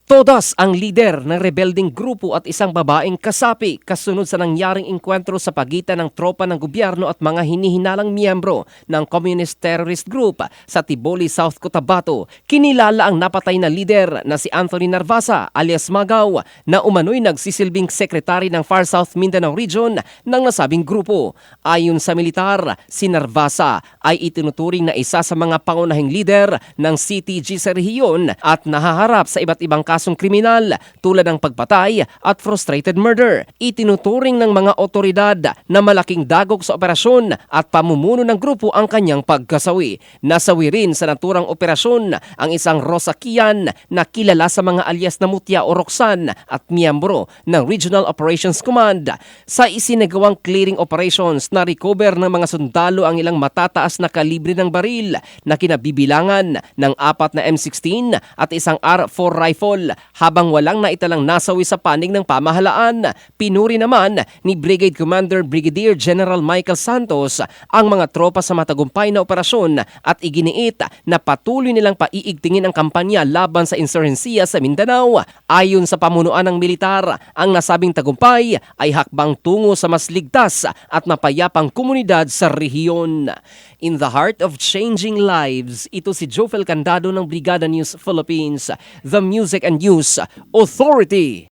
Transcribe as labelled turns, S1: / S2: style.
S1: Todas ang lider ng rebelding grupo at isang babaeng kasapi kasunod sa nangyaring engkwentro sa pagitan ng tropa ng gobyerno at mga hinihinalang miyembro ng Communist Terrorist Group sa Tiboli, South Cotabato. Kinilala ang napatay na lider na si Anthony Narvasa alias Magaw na umano'y nagsisilbing sekretary ng Far South Mindanao Region ng nasabing grupo. Ayon sa militar, si Narvasa ay itinuturing na isa sa mga pangunahing lider ng CTG sa rehiyon at nahaharap sa iba't ibang kasong kriminal tulad ng pagpatay at frustrated murder. Itinuturing ng mga otoridad na malaking dagok sa operasyon at pamumuno ng grupo ang kanyang pagkasawi. Nasawi rin sa naturang operasyon ang isang Rosakian na kilala sa mga alias na Mutya o Roxanne at miyembro ng Regional Operations Command. Sa isinagawang clearing operations, na-recover ng mga sundalo ang ilang matataas na kalibre ng baril na kinabibilangan ng 4 na M16 at isang R4 rifle habang walang naitalang nasawi sa panig ng pamahalaan. Pinuri naman ni Brigade Commander Brigadier General Michael Santos ang mga tropa sa matagumpay na operasyon at iginiit na patuloy nilang paiigtingin ang kampanya laban sa insurhensiya sa Mindanao. Ayon sa pamunuan ng militar, ang nasabing tagumpay ay hakbang tungo sa mas ligtas at mapayapang komunidad sa rehiyon. In the heart of changing lives, ito si Jofel Candado ng Brigada News Philippines, the Music and News Authority.